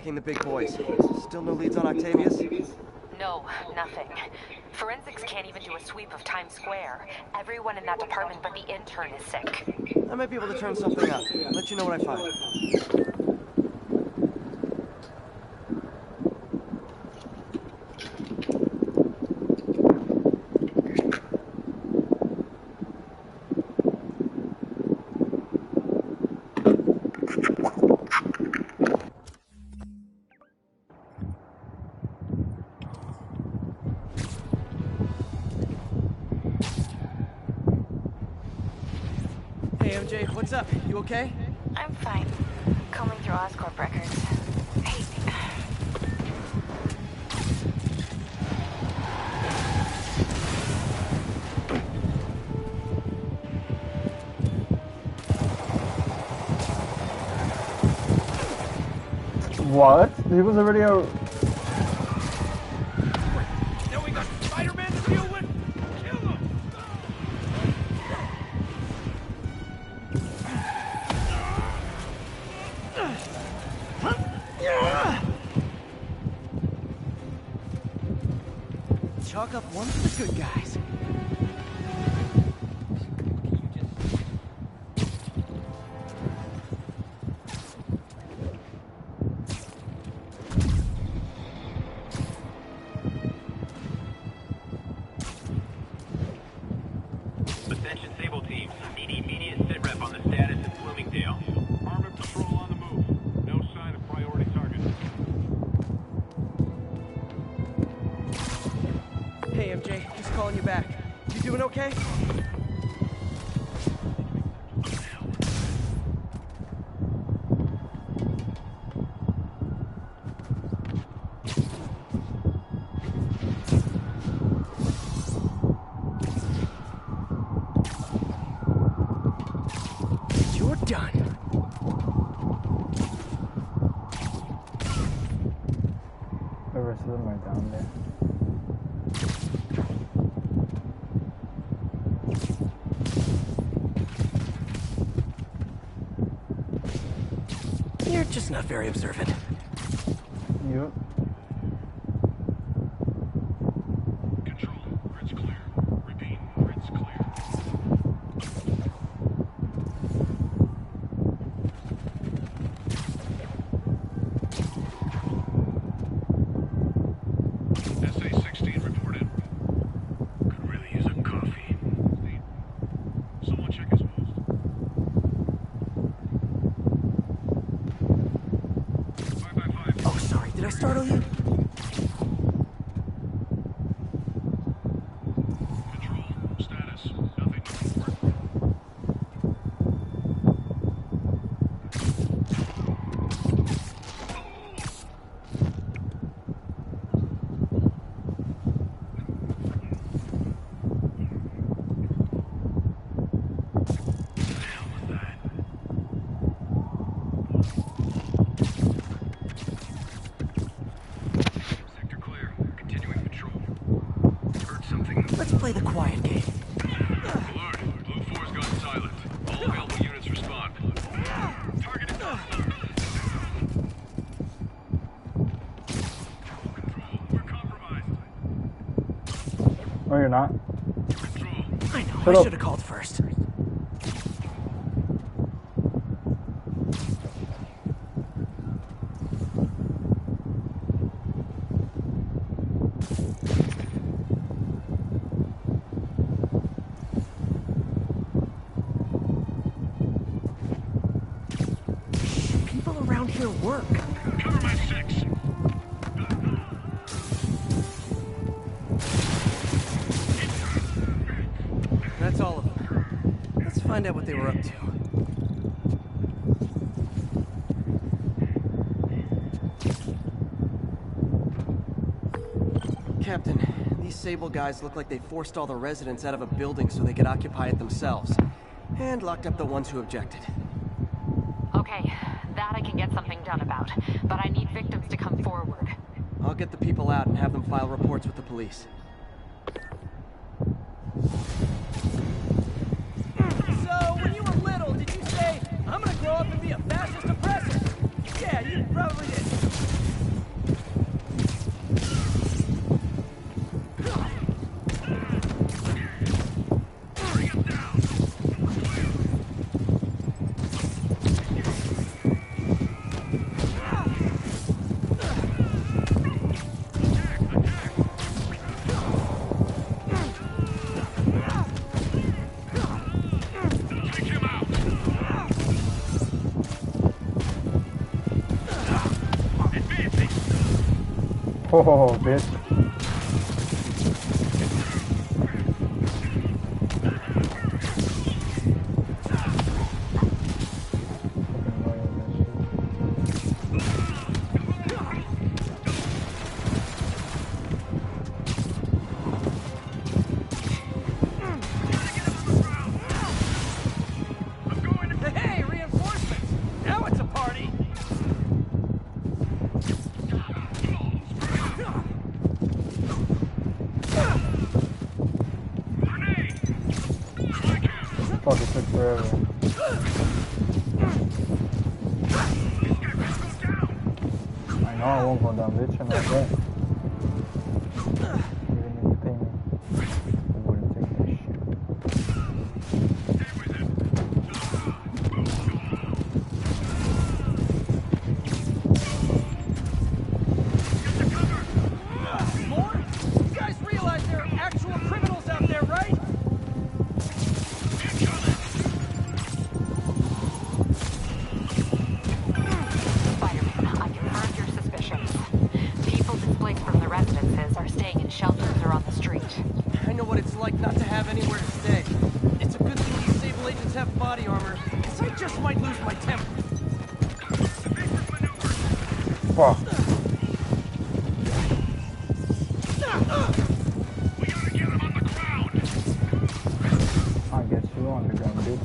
tracking the big boys. Still no leads on Octavius? No, nothing. Forensics can't even do a sweep of Times Square. Everyone in that department but the intern is sick. I might be able to turn something up. I'll let you know what I find. Hey, MJ, what's up? You okay? I'm fine. Combing through Oscorp records. Hey. What? He was already a... Now we got Spider-Man to deal with. Kill him! Chalk up one for the good guys. Attention Sable teams. Need immediate sit rep on the status in Bloomingdale. Armored patrol on the move. No sign of priority target. Hey, MJ, just calling you back. You doing okay? You're done. The rest of them are down there. You're just not very observant. Yep. Control. Grid's clear. Repeat. Grid's clear. SA-16 reported. Could really use a coffee. Someone check his post. 555. Oh, sorry, did I startle you? Control. Status. Nothing to report. Sector clear. Continuing patrol. Heard something. Let's play the quiet game. Alert. Blue 4's gone silent. All available units respond. Target is Control. We're compromised. Oh, you're not? Control. I know, Shut I up. should have called first. People around here work. Cover my 6. That's all of them. Let's find out what they were up to. Captain, these Sable guys look like they forced all the residents out of a building so they could occupy it themselves. And locked up the ones who objected. Okay, that I can get something done about. But I need victims to come forward. I'll get the people out and have them file reports with the police. So, when you were little, did you say, I'm gonna grow up and be a fascist oppressor? Yeah, you probably did. Oh, bitch. Hey, reinforcements! Now it's a party! Fuck, it took forever. I know I won't go down, bitch, and I won't. Even if you pay me, I wouldn't take that shit. More? You guys realize there are actual criminals out there, right? Spider-Man, I confirmed your suspicions. People displaced from the residences are staying in shelters or on the street. I know what it's like not to have anywhere to stay. It's a good thing these Sable agents have body armor, because I just might lose my temper. Fuck. I guess you on the ground, bitch.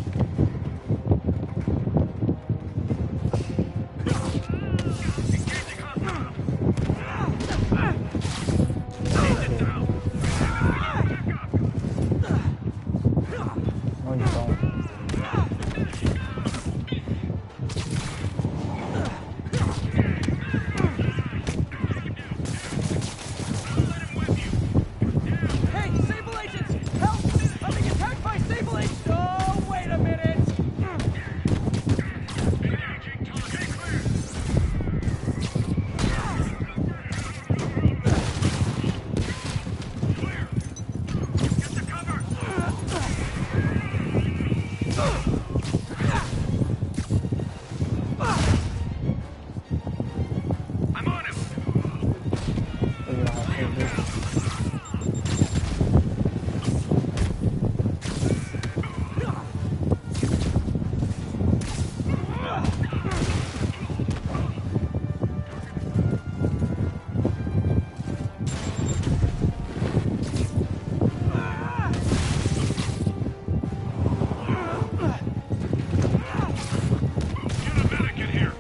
No, you don't. Hey, Sable agents! Help! I'm being attacked by Sable agents! Oh, wait a minute! I'm on him. So you don't have to do this. Get a medic in here.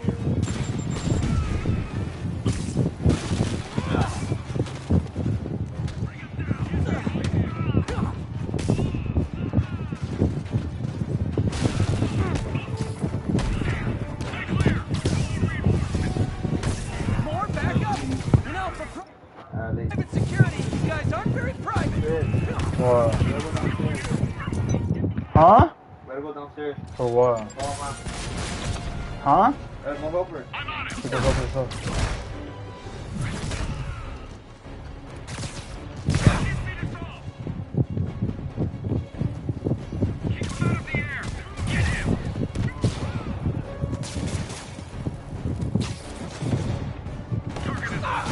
More backup? You know, for private security, you guys aren't very private. What? Huh? Better go downstairs. For what? Call him out. Huh? Move over. I'm on him. She goes up herself. Keep him out of the air. Get him. Target is up.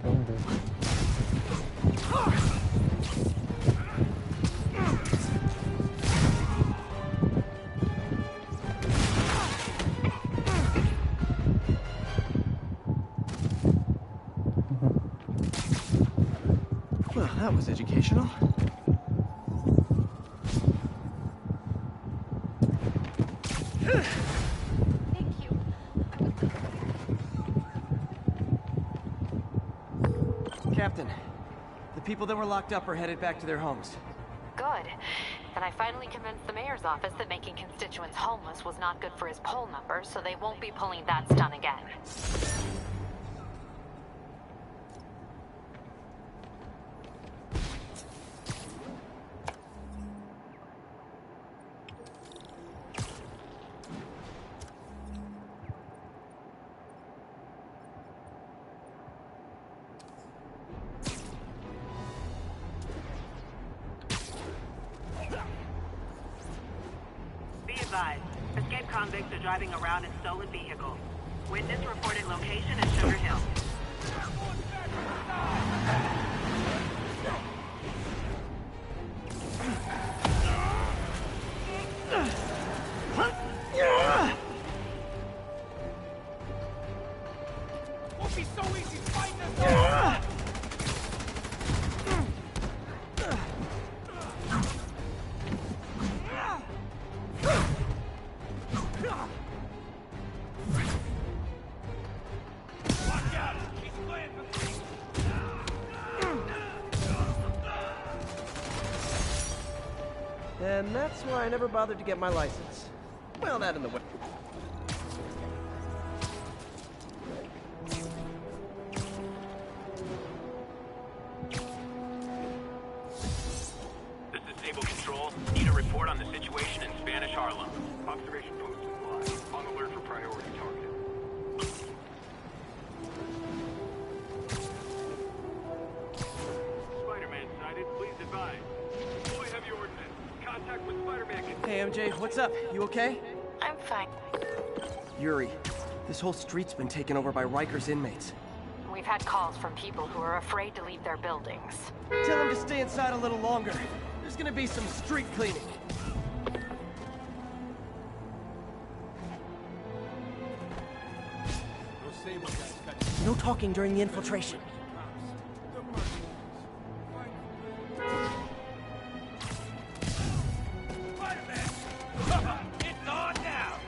Dumb bitch. Well, that was educational. Thank you. Captain, the people that were locked up are headed back to their homes. Good. And I finally convinced the mayor's office that making constituents homeless was not good for his poll numbers, so they won't be pulling that stunt again. advised. Escaped convicts are driving around in stolen vehicles. Witness reported location in Sugar Hill. Won't be so easy fighting us. And that's why I never bothered to get my license. Well, that in the way. This is Sable Control. Need a report on the situation in Spanish Harlem. Observation post is live. On alert for priority target. Spider-Man sighted. Please advise. Deploy heavy ordnance. Contact with Spider-Man. Hey, MJ, what's up? You okay? I'm fine. Yuri, this whole street's been taken over by Riker's inmates. We've had calls from people who are afraid to leave their buildings. Tell them to stay inside a little longer. There's gonna be some street cleaning. No talking during the infiltration. It's on now.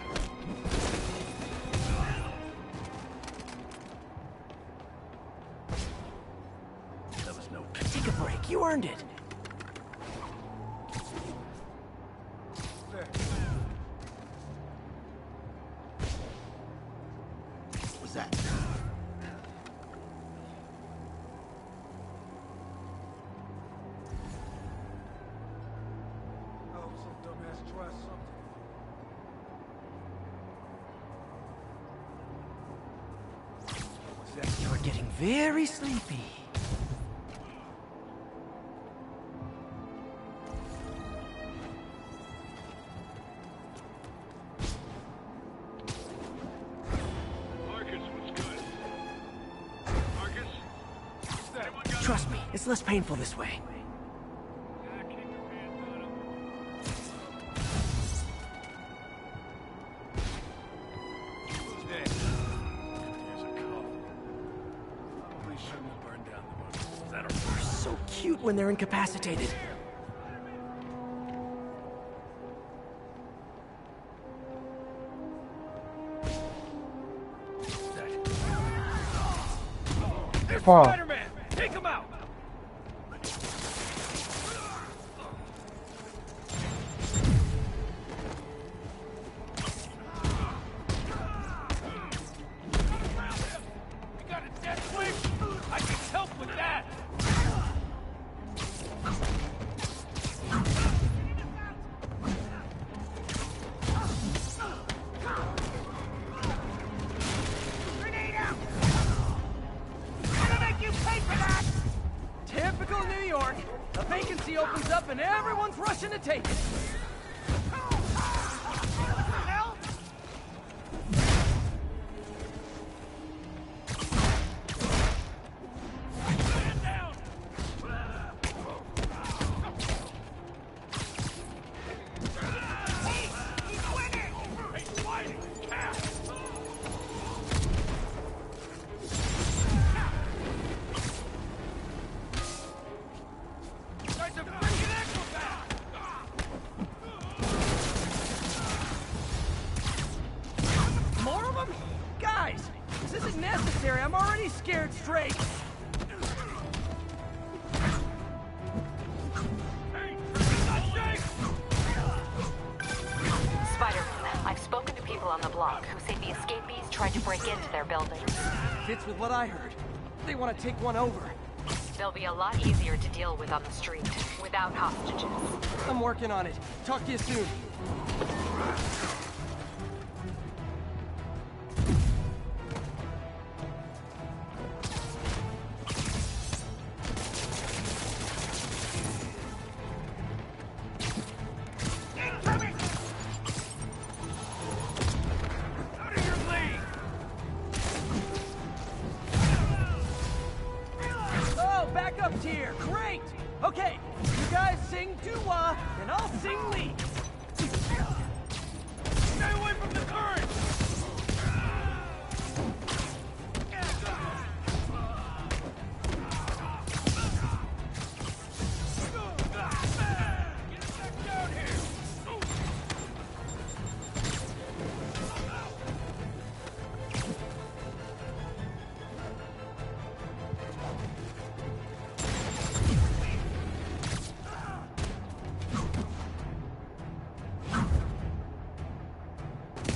That was no. Take a break. You earned it. What was that? Oh, some dumbass try something. You're getting very sleepy. Marcus, what's good? Marcus? Anyone got Trust me, it's less painful this way. keep your hands on him. Who's dead? Here's a call. Probably shouldn't have burned down the boat. Is that a They're so cute when they're incapacitated. Fuck. Spider-Man? Take him out! You got a death wish? I can help with that! Grenade out! Gonna make you pay for that! Typical New York. A vacancy opens up and everyone's rushing to take it. Hell? Stand down! He's winning! He's fighting! Cap! Guy's a freaking acrobat! More of them? Guys, this isn't necessary. I'm already scared straight. Hey, he's not safe! Spider-Man, I've spoken to people on the block who say the escapees tried to break into their buildings. Fits with what I heard. They want to take one over. They'll be a lot easier to deal with on the street, without hostages. I'm working on it. Talk to you soon. backup tier. Great. Okay, you guys sing doo-wah, and I'll sing lead. Stay away from the current!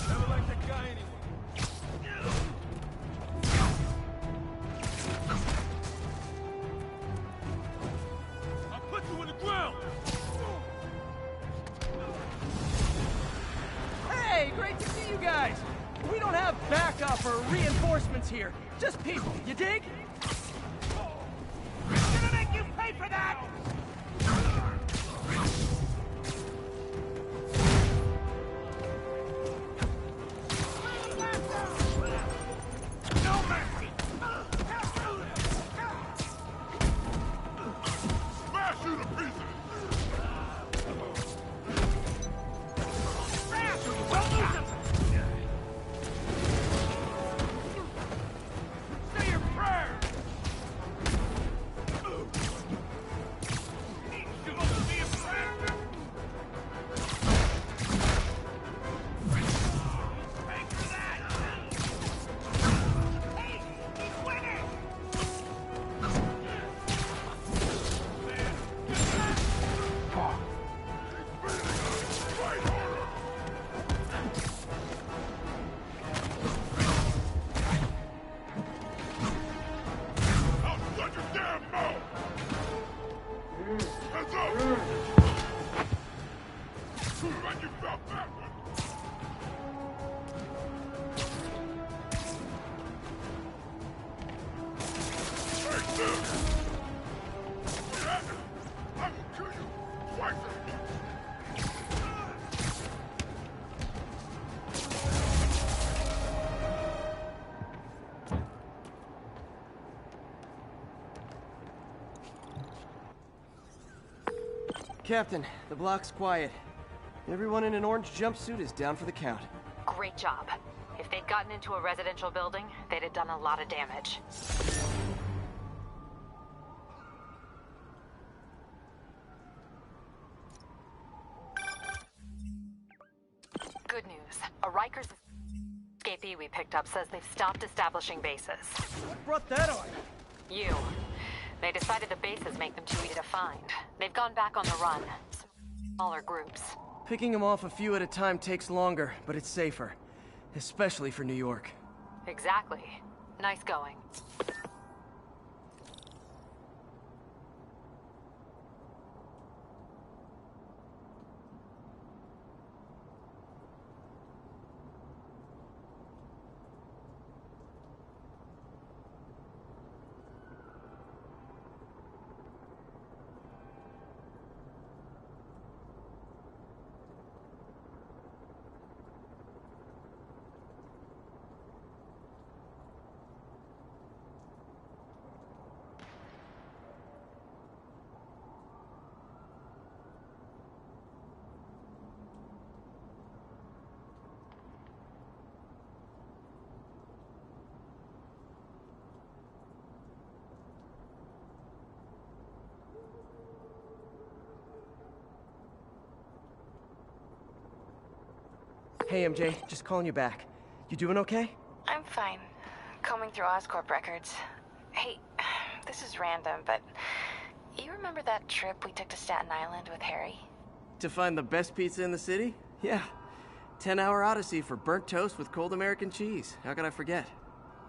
Never liked that guy anyway. I'll put you in the ground! Hey, great to see you guys. We don't have backup or reinforcements here. Just people, you dig? Gonna make you pay for that! No mercy! Smash you to pieces! Don't lose him! Say your prayers! You must be impressed! Pay for that! Hey, he's winning! I'll shut your damn mouth! Hands up! Run yourself backwards! Take this! I will kill you twice! Captain, the block's quiet. Everyone in an orange jumpsuit is down for the count. Great job. If they'd gotten into a residential building, they'd have done a lot of damage. Good news. A Rikers escapee we picked up says they've stopped establishing bases. What brought that on? You. They decided the bases make them too easy to find. They've gone back on the run. Smaller groups. Picking them off a few at a time takes longer, but it's safer. Especially for New York. Exactly. Nice going. Hey, MJ, just calling you back. You doing okay? I'm fine. Combing through Oscorp records. Hey, this is random, but you remember that trip we took to Staten Island with Harry? To find the best pizza in the city? Yeah. 10-hour odyssey for burnt toast with cold American cheese. How could I forget?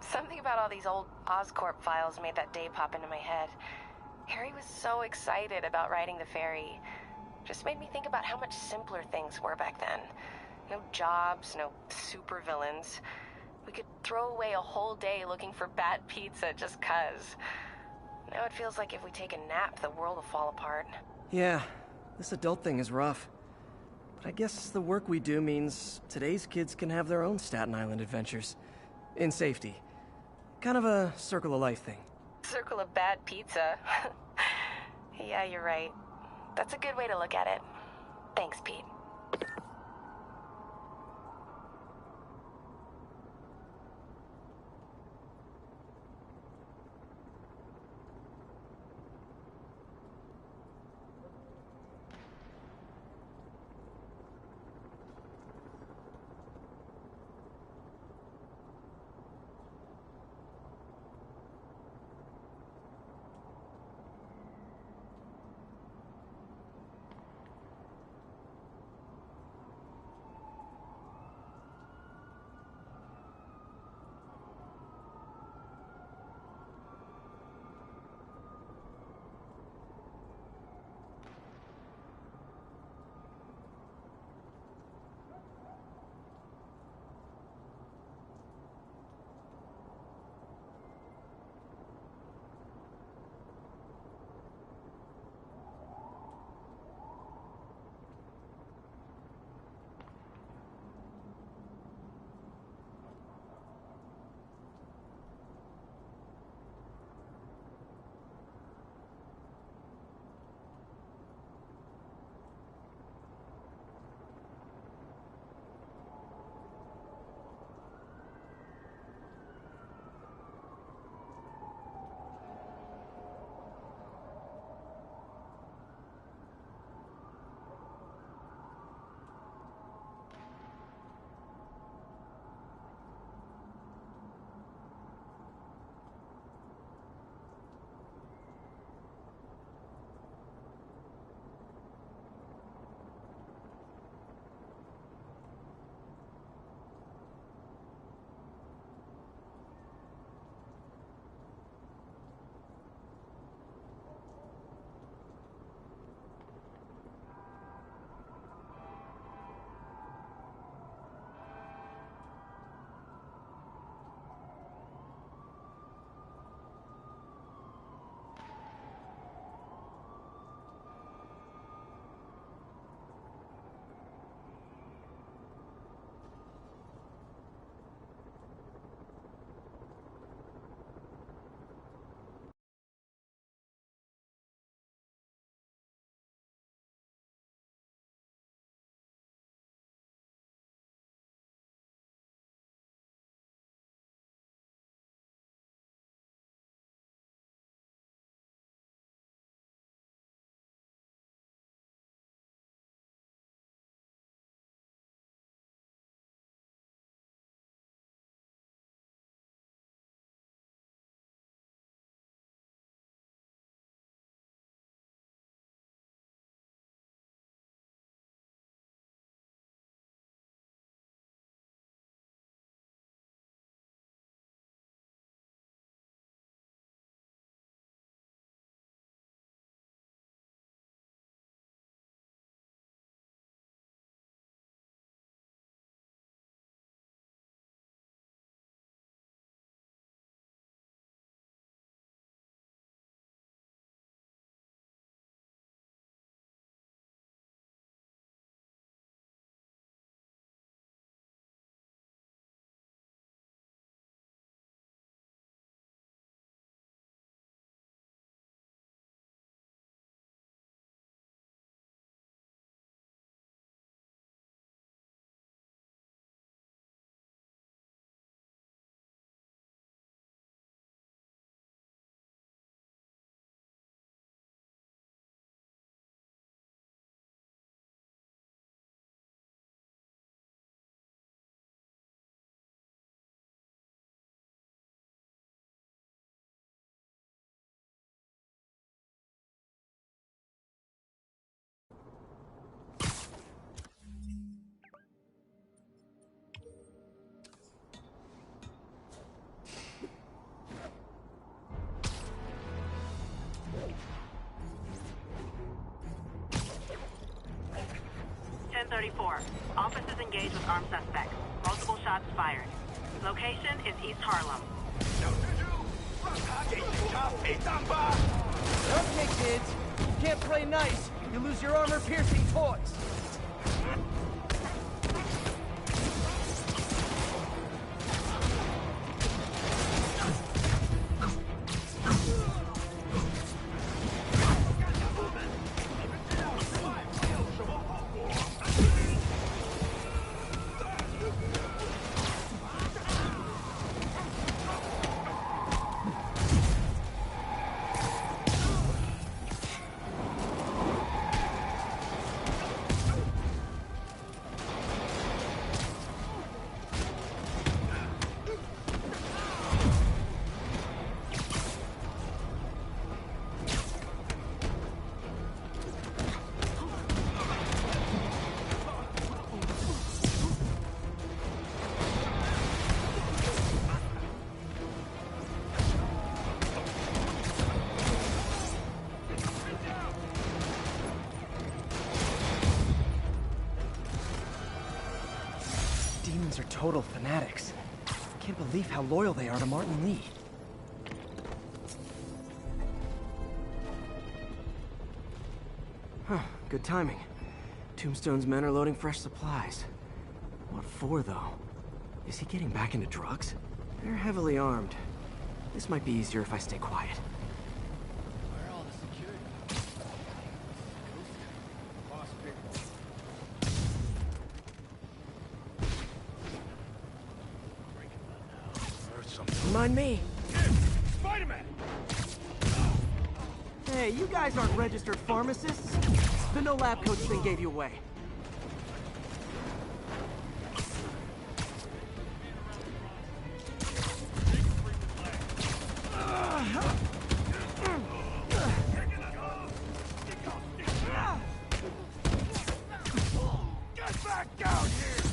Something about all these old Oscorp files made that day pop into my head. Harry was so excited about riding the ferry. Just made me think about how much simpler things were back then. No jobs, no supervillains. We could throw away a whole day looking for bad pizza just 'cause. Now it feels like if we take a nap, the world will fall apart. Yeah, this adult thing is rough. But I guess the work we do means today's kids can have their own Staten Island adventures. In safety. Kind of a circle of life thing. Circle of bad pizza. Yeah, you're right. That's a good way to look at it. Thanks, Pete. Officers engaged with armed suspects. Multiple shots fired. Location is East Harlem. Okay, kids. You can't play nice. You lose your armor-piercing toys. total fanatics. Can't believe how loyal they are to Martin Lee. Huh, good timing. Tombstone's men are loading fresh supplies. What for, though? Is he getting back into drugs? They're heavily armed. This might be easier if I stay quiet. Where are all the security? Boss Heard something. Mind me. Spider-Man! Hey, you guys aren't registered pharmacists. The no lab coat thing gave you away. Get back down here!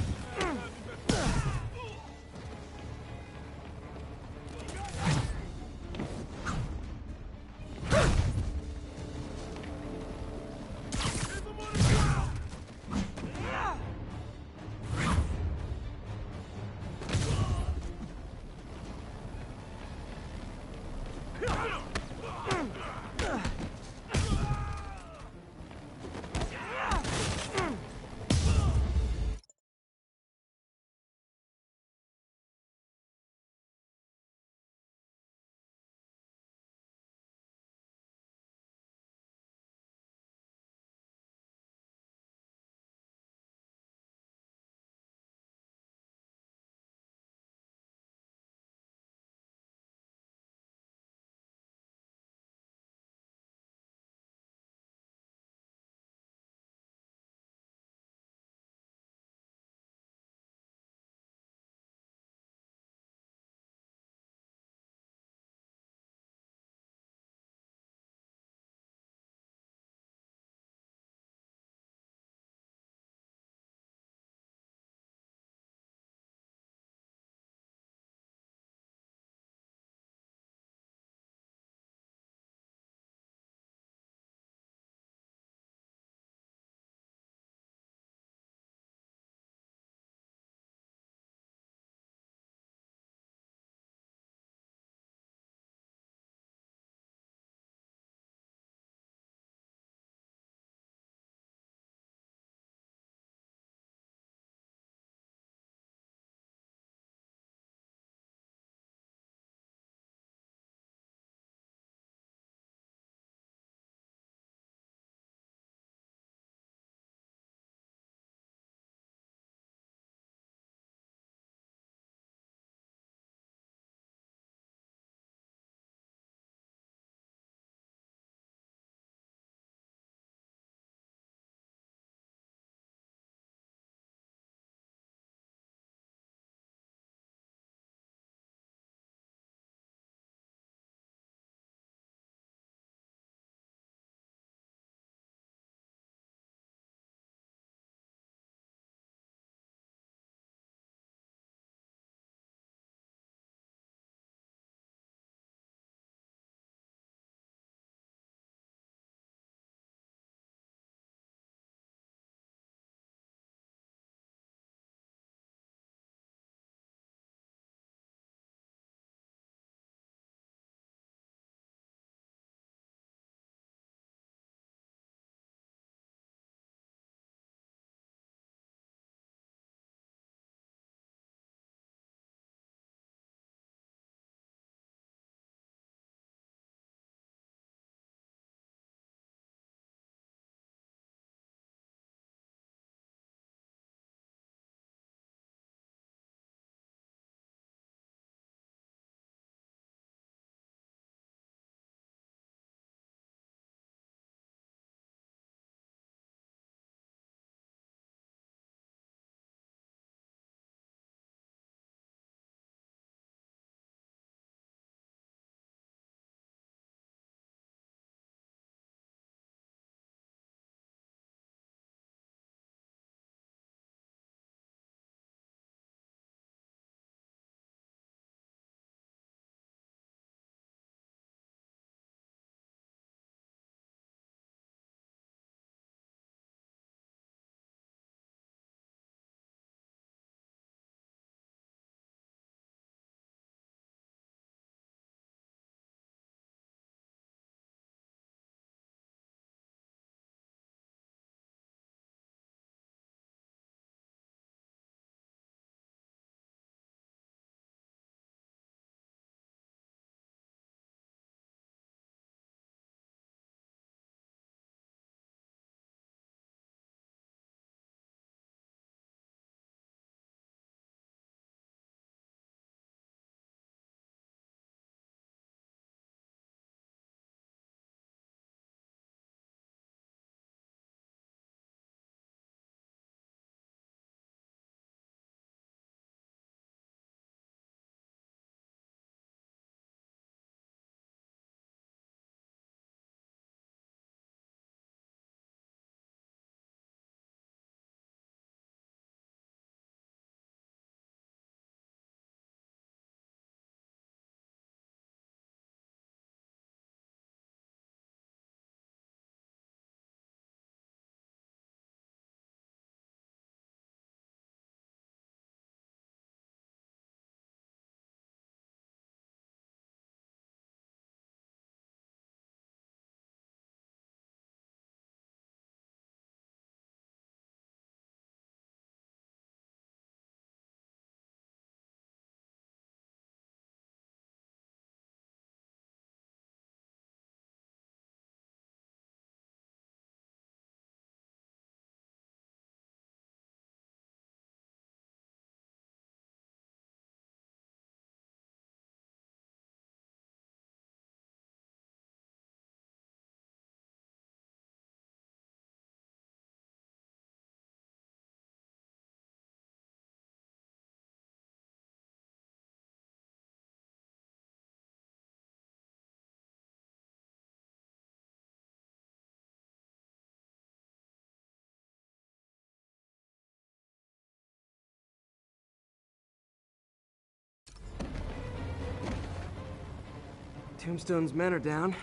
Tombstone's men are down.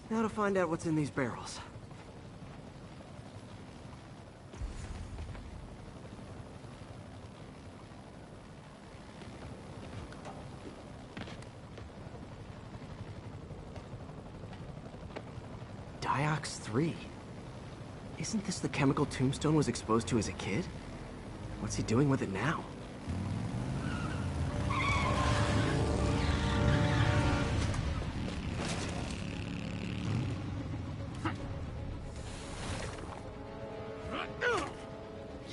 Now to find out what's in these barrels. Diox 3. Isn't this the chemical Tombstone was exposed to as a kid? What's he doing with it now?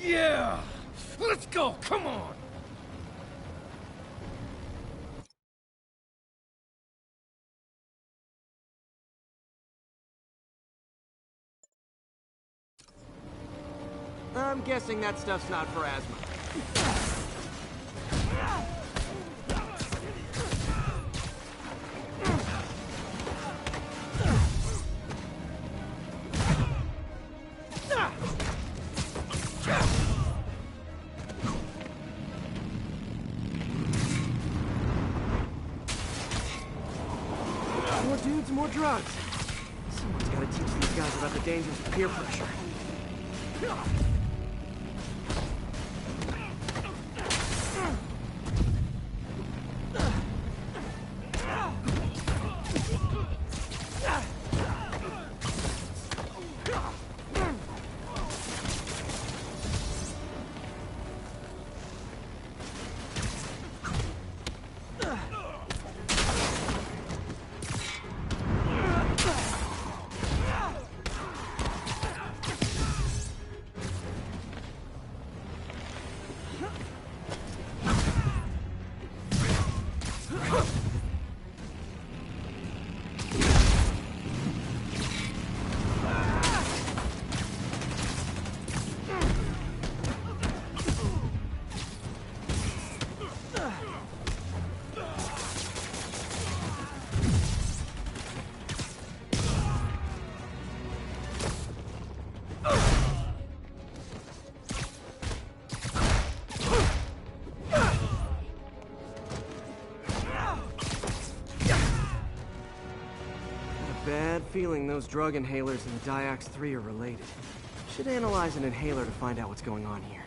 Yeah! Let's go, come on! I'm guessing that stuff's not for asthma. More dudes, more drugs. Someone's gotta teach these guys about the dangers of peer pressure. Bad feeling those drug inhalers and the Diox 3 are related. Should analyze an inhaler to find out what's going on here.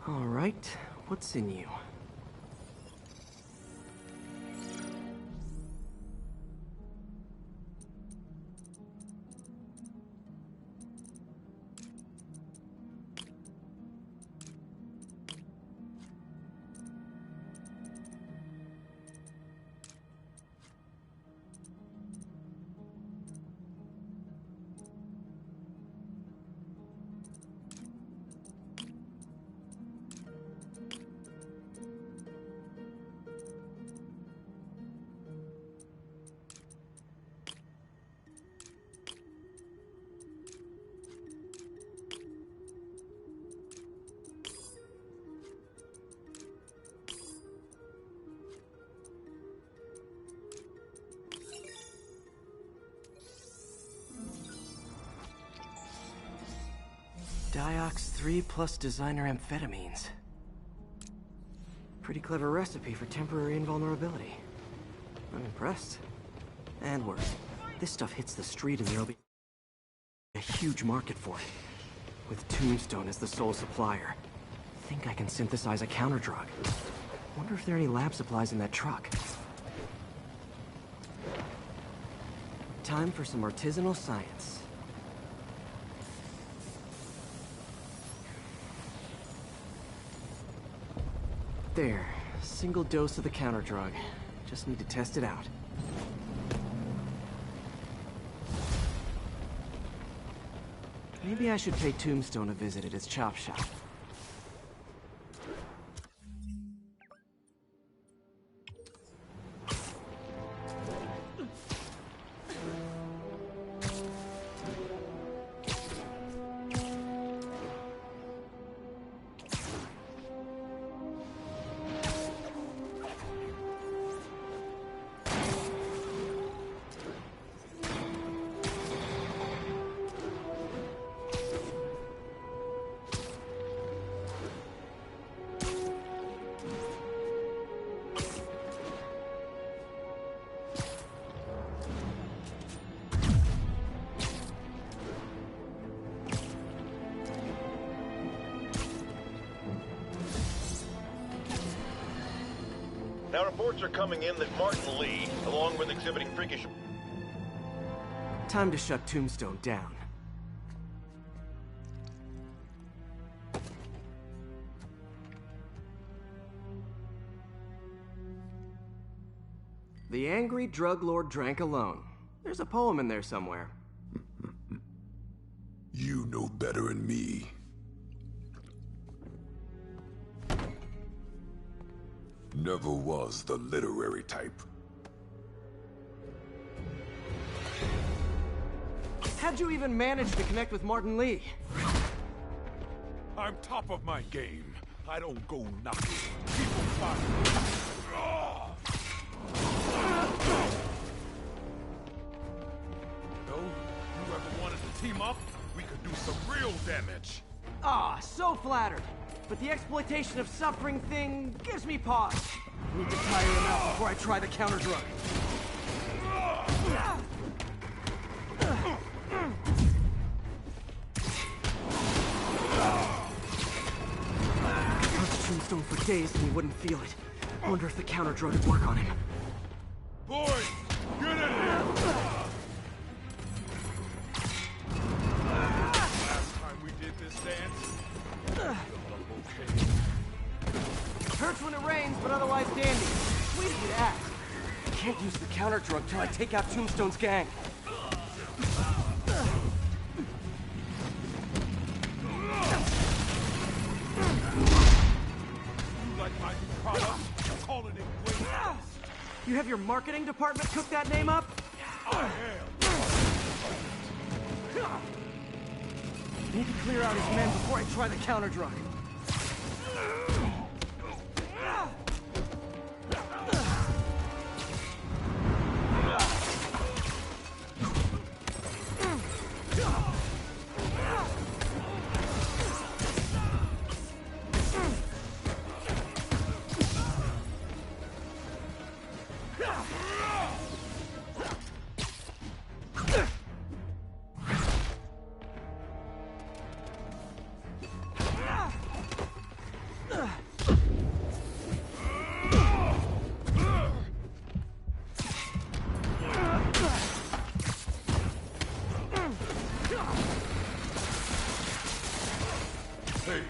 All right, what's in you? Diox 3 plus designer amphetamines. Pretty clever recipe for temporary invulnerability. I'm impressed. And worse, this stuff hits the street and there'll be a huge market for it. With Tombstone as the sole supplier, I think I can synthesize a counter-drug. Wonder if there are any lab supplies in that truck. Time for some artisanal science. There, single dose of the counter-drug. Just need to test it out. Maybe I should pay Tombstone a visit at his chop shop. Now reports are coming in that Martin Lee, along with exhibiting freakish... Time to shut Tombstone down. The angry drug lord drank alone. There's a poem in there somewhere. You know better than me. Never was the literary type. How'd you even manage to connect with Martin Lee? I'm top of my game. I don't go knocking. People find me. No? You ever wanted to team up? We could do some real damage. Ah, so flattered. But the exploitation of suffering thing gives me pause. Need to tire him out before I try the counter-drug. I touched Tombstone for days and he wouldn't feel it. Wonder if the counter-drug would work on him. Boys, get in here! Last time we did this dance, Hurts when it rains, but otherwise dandy. Sweet of you to ask. I can't use the counter-drug till I take out Tombstone's gang. you like my new product? Call it a great. You have your marketing department cook that name up? I am. Need to clear out his men before I try the counter-drug. Hey,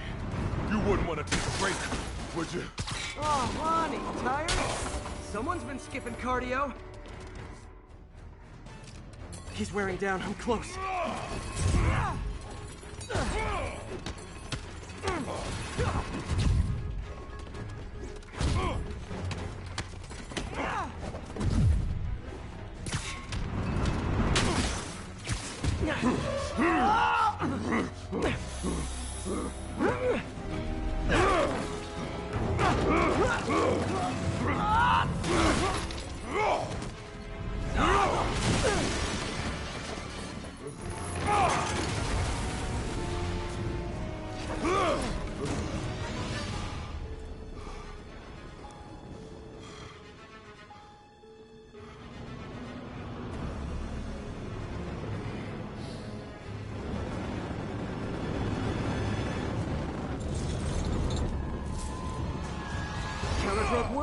you wouldn't want to take a break, would you? Oh, Lonnie, tired? Someone's been skipping cardio. He's wearing down. I'm close.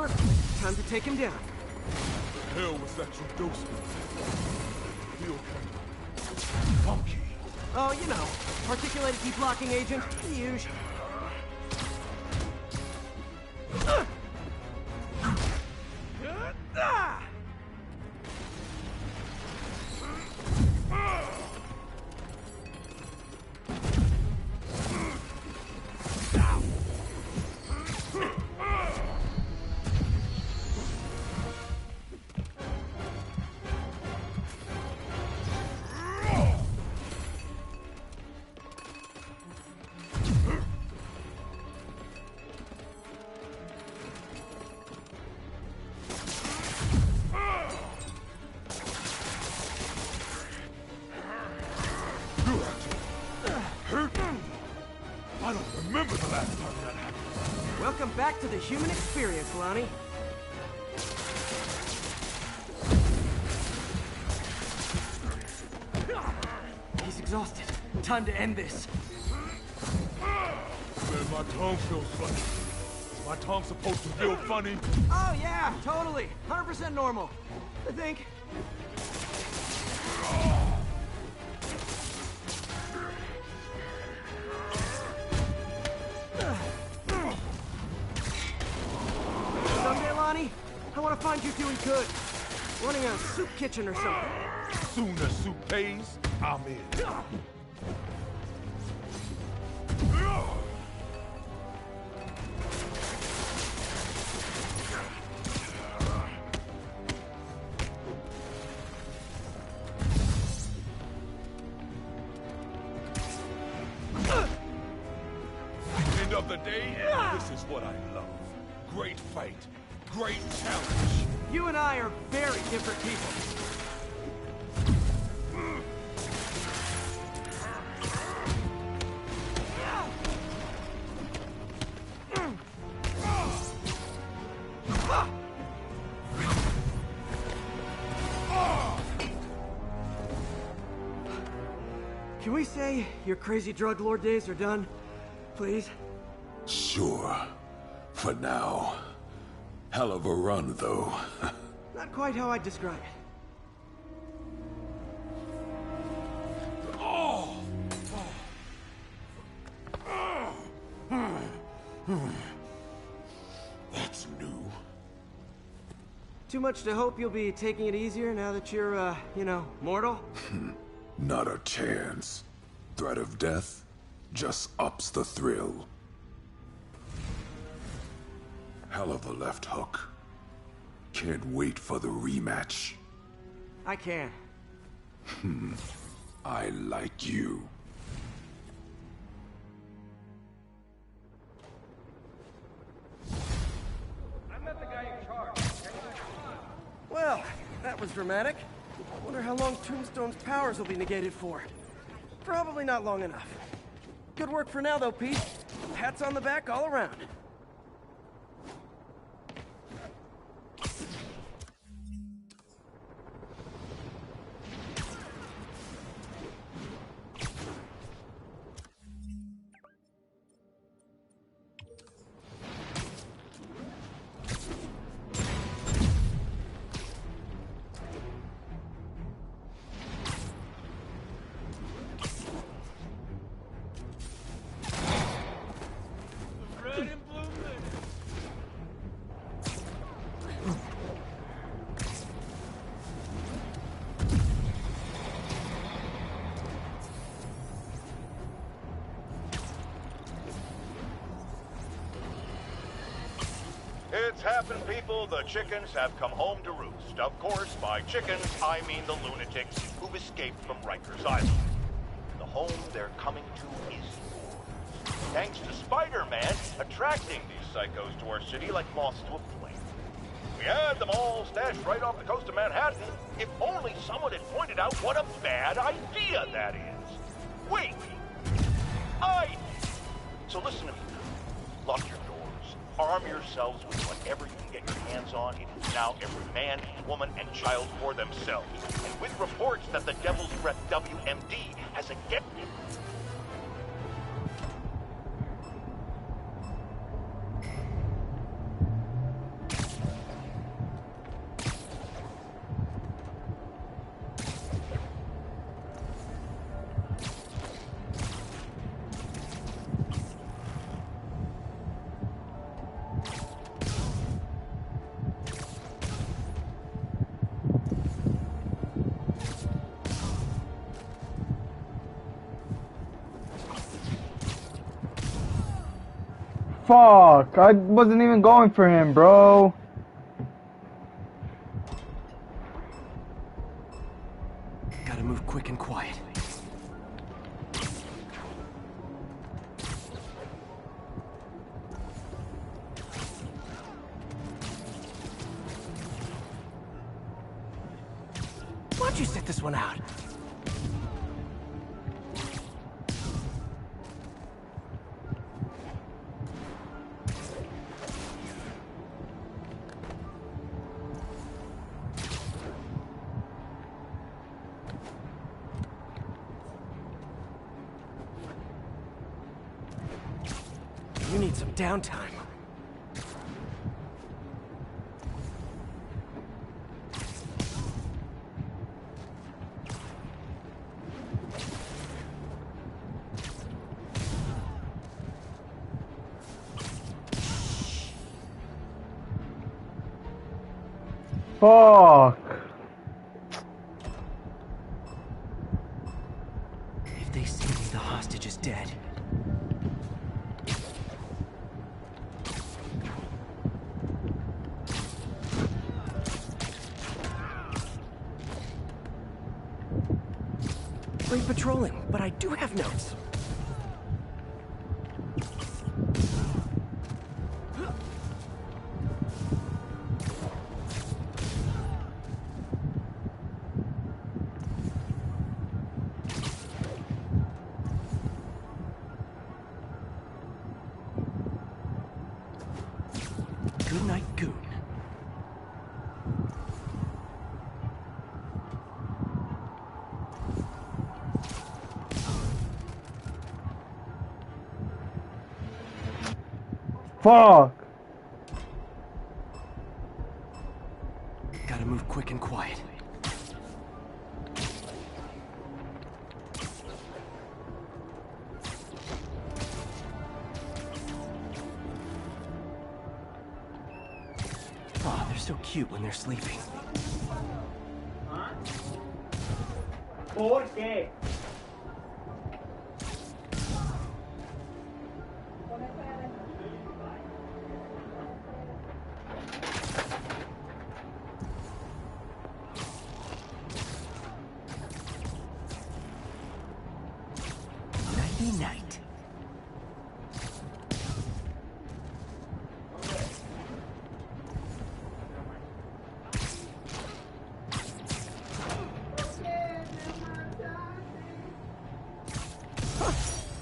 want. Time to take him down. The hell was that you dosed me? Feel funky. Oh, you know, articulated deblocking agent, the usual. I don't remember the last time that happened. Welcome back to the human experience, Lonnie. He's exhausted. Time to end this. Man, my tongue feels funny. Is my tongue supposed to feel funny? Oh, yeah, totally. 100% normal. I think. Someday, Lonnie, I want to find you doing good. Running a soup kitchen or something. Soon as soup pays, I'm in. End of the day, this is what I love. Great fight, great challenge. You and I are very different people. Can we say your crazy drug lord days are done? Please? Sure. For now. Hell of a run, though. Not quite how I'd describe it. Oh! That's new. Too much to hope you'll be taking it easier now that you're, you know, mortal? Not a chance. Threat of death just ups the thrill. Hell of a left hook. Can't wait for the rematch. I can. I like you. Well, that was dramatic. Wonder how long Tombstone's powers will be negated for. Probably not long enough. Good work for now, though, Pete. Pats on the back all around. It's happened, people. The chickens have come home to roost. Of course, by chickens, I mean the lunatics who've escaped from Rikers Island. The home they're coming to is yours. Thanks to Spider-Man attracting these psychos to our city like moths to a flame. We had them all stashed right off the coast of Manhattan. If only someone had pointed out what a bad idea that is. Wait! I did. So listen to me now. Lock your doors. Arm yourselves with whatever you can get your hands on. It is now every man, woman, and child for themselves. And with reports that the Devil's Breath WMD has a get... Fuck! I wasn't even going for him, bro. Gotta move quick and quiet. Why'd you sit this one out? You need some downtime. Fuck! If they see me, the hostage is dead. Great patrolling, but I do have notes. Good night, Goon. Fuck! Gotta move quick and quiet. Oh, they're so cute when they're sleeping. ¿Por qué? Nighty night.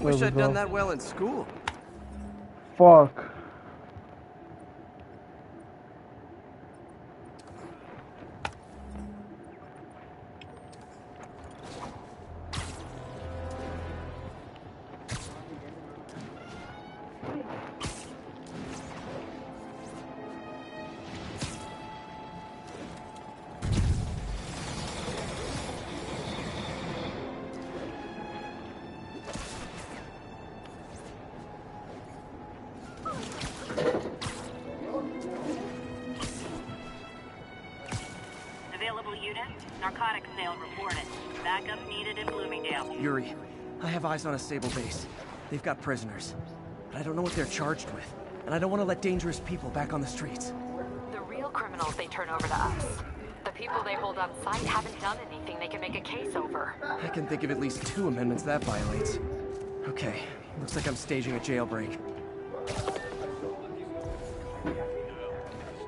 Wish I'd done that well in school. Fuck. Available unit, narcotics sale reported. Backup needed in Bloomingdale. Yuri, I have eyes on a stable base. They've got prisoners. But I don't know what they're charged with. And I don't want to let dangerous people back on the streets. The real criminals they turn over to us. The people they hold on site haven't done anything they can make a case over. I can think of at least 2 amendments that violates. Okay, looks like I'm staging a jailbreak.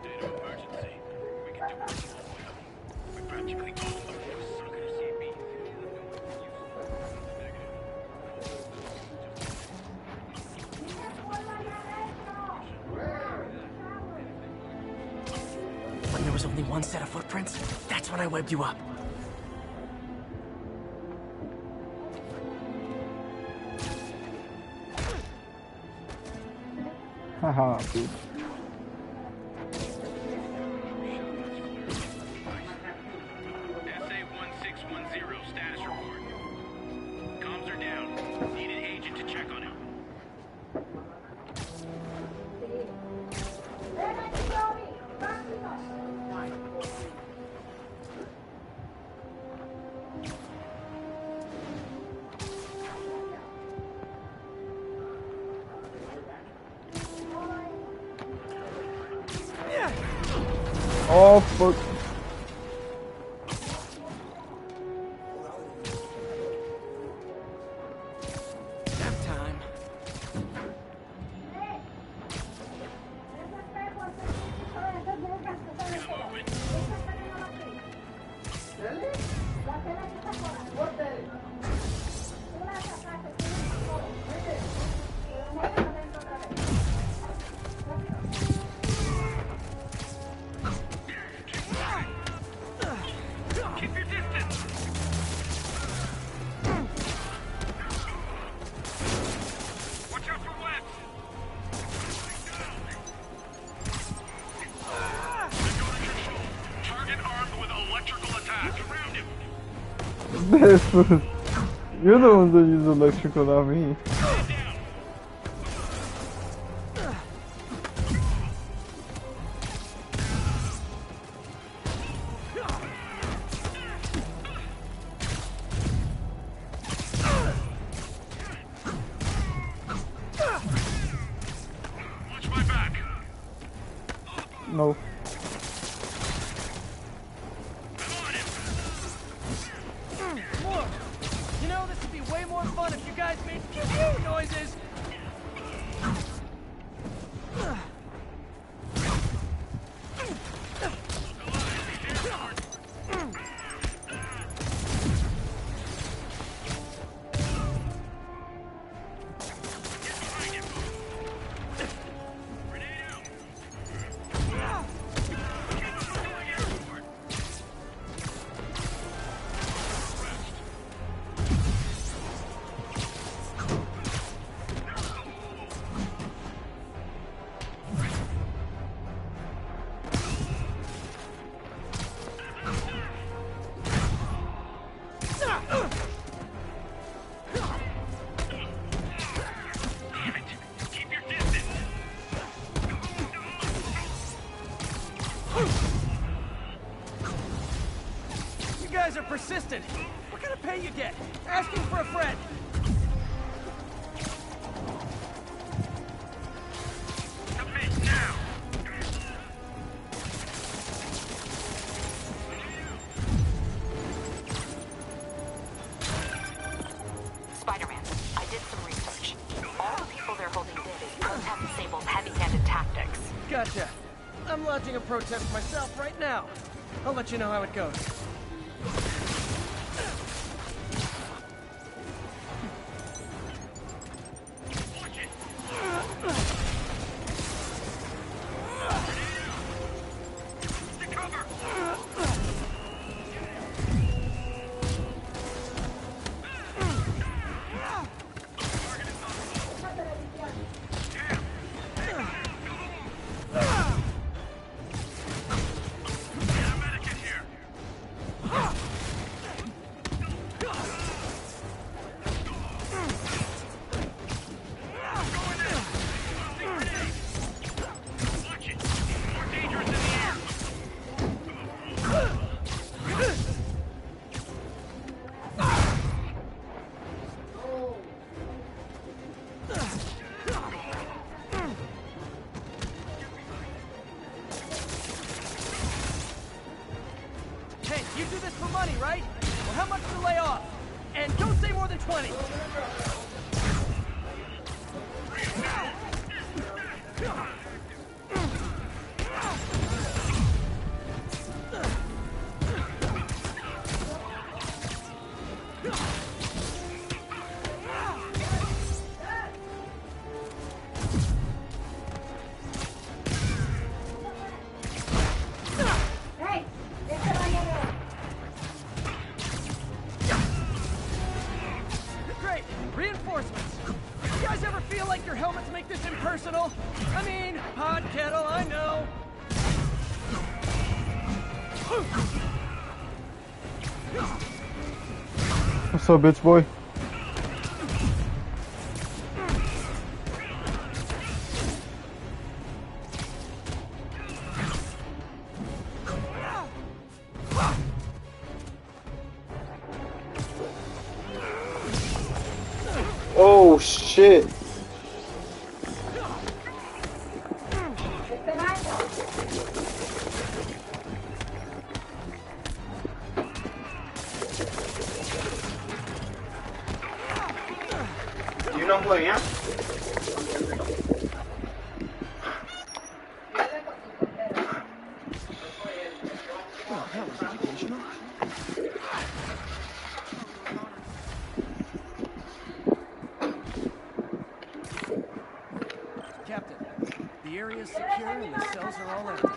State of emergency. We can do it. We practically all of them suck at CB. When there was only one set of footprints, that's when I webbed you up. Haha, dude. SA-1610, status report. Comms are down. Need an agent to check on him. Oh, fuck. Nap time. Keep your distance. Watch out for webs. Target armed with electrical attack. Around him. This was... You're the ones that use electrical, not me. Watch my back. No. Look! You know, this would be way more fun if you guys made pew-pew noises! You guys are persistent. What kind of pay you get? Asking for a friend. Commit now. Spider-Man, I did some research. All the people they're holding Diddy protest Sable's heavy-handed tactics. Gotcha. I'm lodging a protest myself right now. I'll let you know how it goes. Hey, you do this for money, right? Well, how much to lay off? And don't say more than 20. Great! Reinforcements! You guys ever feel like your helmets make this impersonal? I mean, hot kettle, I know. What's up, bitch boy? Oh shit! no podía. Well, that was educational. Captain, the area is secure and the cells are all empty.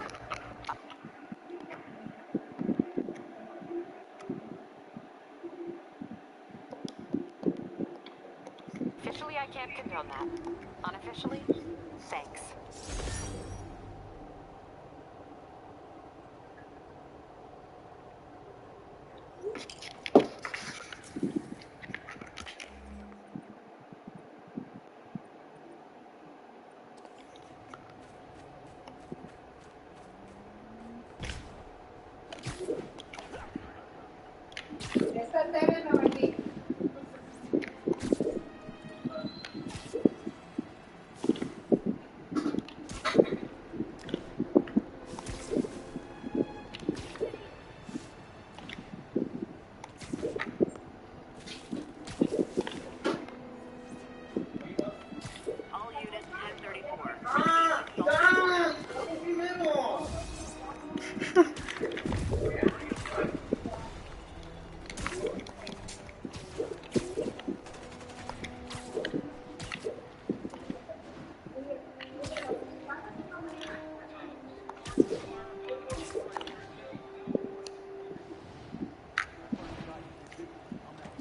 Officially, I can't condone that. Unofficially, thanks. All units 1034.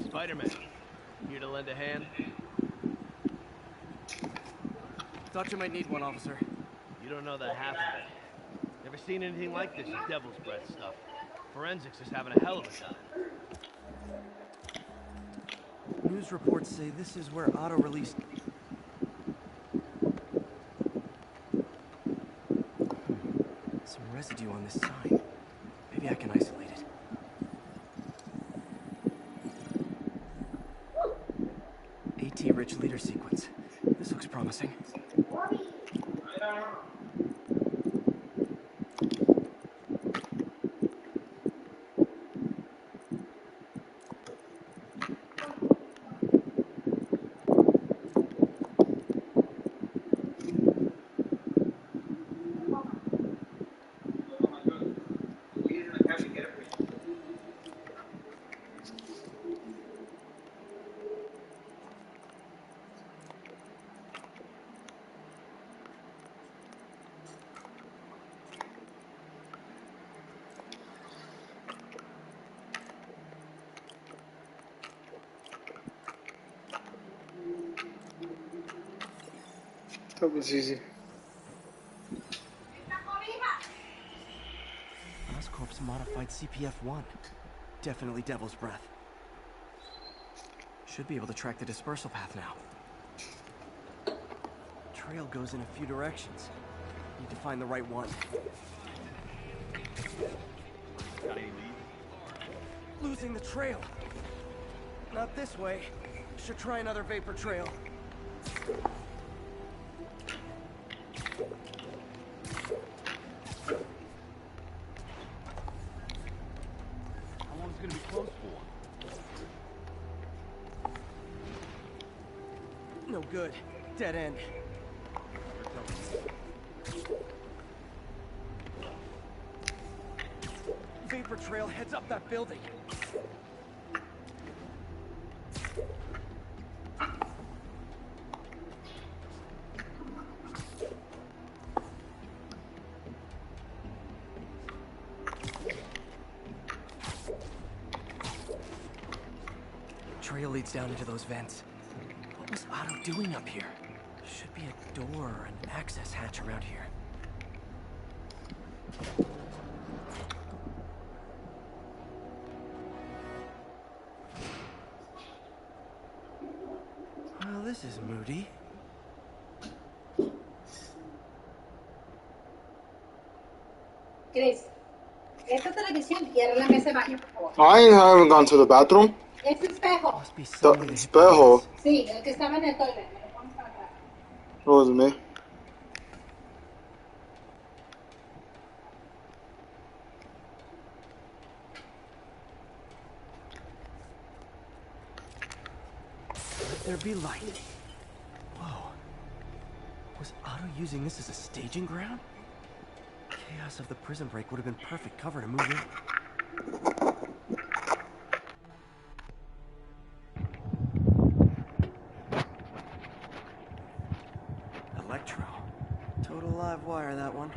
Spider-Man, here to lend a hand? Thought you might need one, officer. You don't know the half of it. Never seen anything like this devil's breath stuff. Forensics is having a hell of a time. News reports say this is where Otto released... Some residue on this sign. Maybe I can isolate it. AT-rich leader sequence. This looks promising. That was easy. Oscorp's modified CPF-1. Definitely Devil's Breath. Should be able to track the dispersal path now. Trail goes in a few directions. Need to find the right one. Got any leads? Losing the trail. Not this way. Should try another vapor trail. How long is it gonna be closed for? No good. Dead end. Vapor trail heads up that building. Trail leads down into those vents. What was Otto doing up here? Should be a door or an access hatch around here. Well, this is moody. Chris, esta televisión cierra la mesa de baño, por favor. I haven't gone to the bathroom. Ese espejo. Must be The somebody that hit the espejo. vents. Sí, el que estaba en el toilet. Me lo pones para atrás. It wasn't me. Let there be light. Was Otto using this as a staging ground? Chaos of the prison break would have been perfect cover to move in. Electro. Total live wire, that one.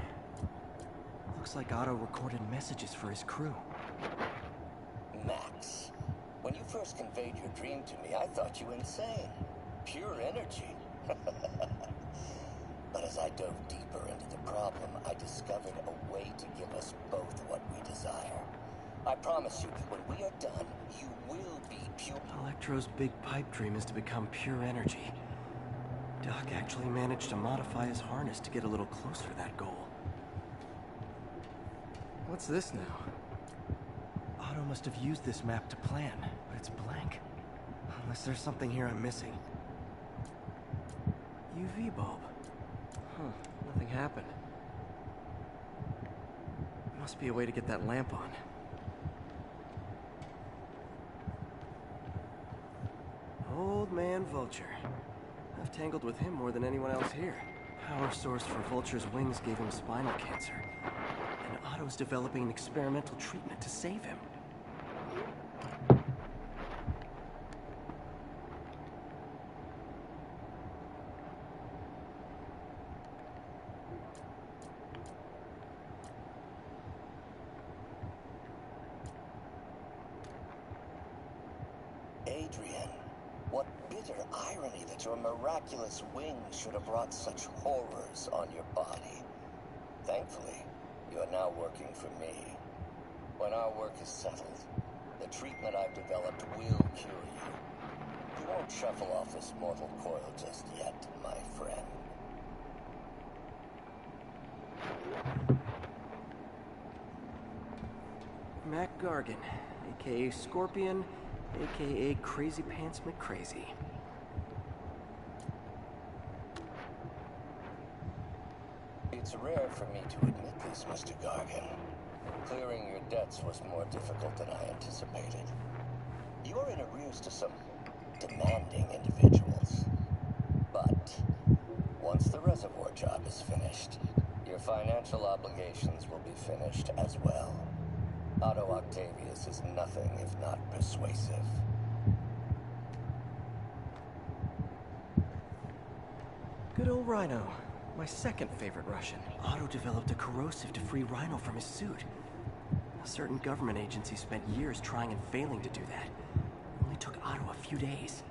Looks like Otto recorded messages for his crew. Max, when you first conveyed your dream to me, I thought you insane. Pure energy. But as I dove deeper into the problem, I discovered a way to give us both what we desire. I promise you that when we are done, you will be pure. Electro's big pipe dream is to become pure energy. Doc actually managed to modify his harness to get a little closer to that goal. What's this now? Otto must have used this map to plan, but it's blank. Unless there's something here I'm missing. UV bulb. Huh, nothing happened. Must be a way to get that lamp on. Old man Vulture. I've tangled with him more than anyone else here. Power source for Vulture's wings gave him spinal cancer. And Otto's developing an experimental treatment to save him. Adrian, what bitter irony that your miraculous wings should have brought such horrors on your body. Thankfully, you are now working for me. When our work is settled, the treatment I've developed will cure you. You won't shuffle off this mortal coil just yet, my friend. Mac Gargan, aka Scorpion, aka Crazy Pants McCrazy. It's rare for me to admit this, Mr. Gargan. Clearing your debts was more difficult than I anticipated. You're in arrears to some demanding individuals. But once the reservoir job is finished, your financial obligations will be finished as well. Otto Octavius is nothing if not persuasive. Good old Rhino. My second favorite Russian. Otto developed a corrosive to free Rhino from his suit. A certain government agency spent years trying and failing to do that. It only took Otto a few days.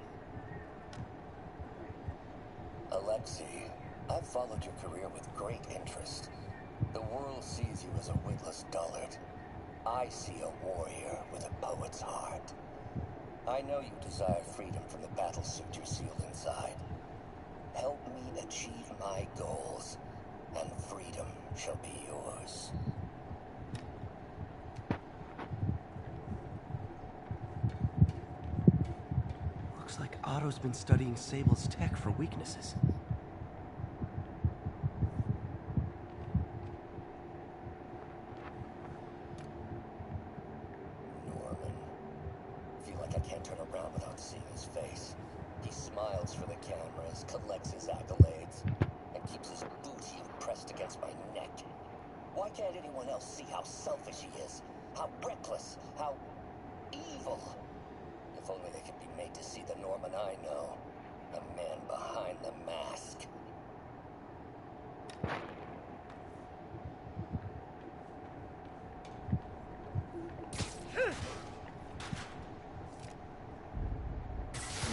Alexei, I've followed your career with great interest. The world sees you as a witless dullard. I see a warrior with a poet's heart. I know you desire freedom from the battlesuit you're sealed inside. Help me achieve my goals, and freedom shall be yours. Looks like Otto's been studying Sable's tech for weaknesses. Norman. Feel like I can't turn around without seeing his face. He smiles for the cameras, collects his accolades, and keeps his boot heel pressed against my neck. Why can't anyone else see how selfish he is? How reckless? How evil? If only they could be made to see the Norman I know. The man behind the mask.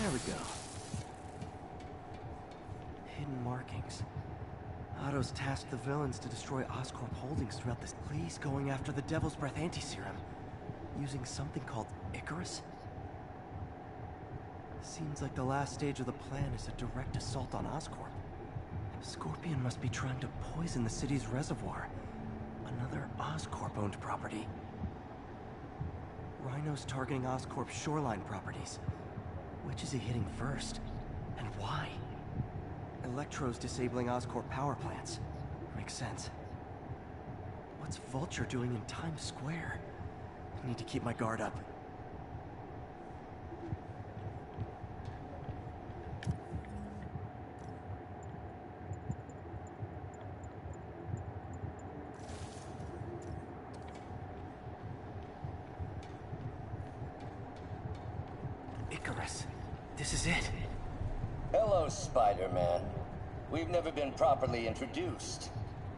There we go. Hidden markings. Otto's tasked the villains to destroy Oscorp holdings throughout this. Please going after the Devil's Breath anti-serum. Using something called Icarus? Seems like the last stage of the plan is a direct assault on Oscorp. Scorpion must be trying to poison the city's reservoir. Another Oscorp-owned property. Rhino's targeting Oscorp's shoreline properties. Which is he hitting first? And why? Electro's disabling Oscorp power plants. Makes sense. What's Vulture doing in Times Square? I need to keep my guard up. This is it. Hello, Spider-Man. We've never been properly introduced.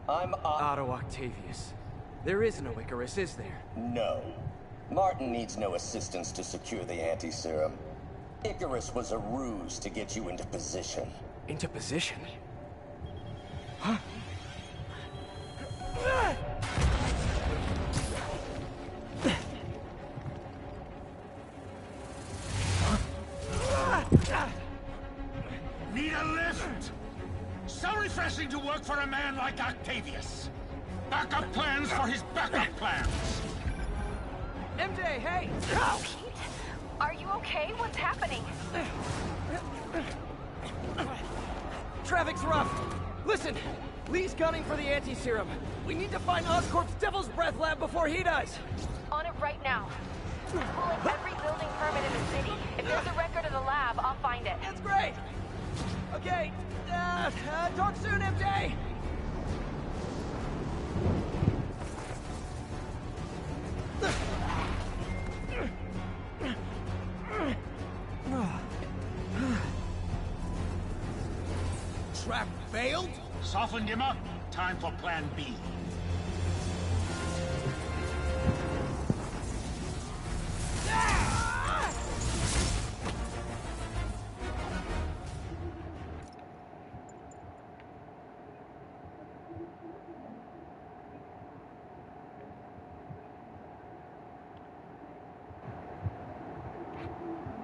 I'm Otto Octavius. There is no Icarus, is there? No. Martin needs no assistance to secure the anti-serum. Icarus was a ruse to get you into position. Into position? Huh? Need a lift? So refreshing to work for a man like Octavius. Backup plans for his backup plans. MJ, hey! Pete, are you okay? What's happening? Traffic's rough. Listen, Lee's gunning for the anti-serum. We need to find Oscorp's Devil's Breath lab before he does. On it right now. Pulling every building permit in the city. If there's a record of the lab, I'll find it. That's great. Okay, talk soon, MJ. Trap failed? Softened him up. Time for plan B.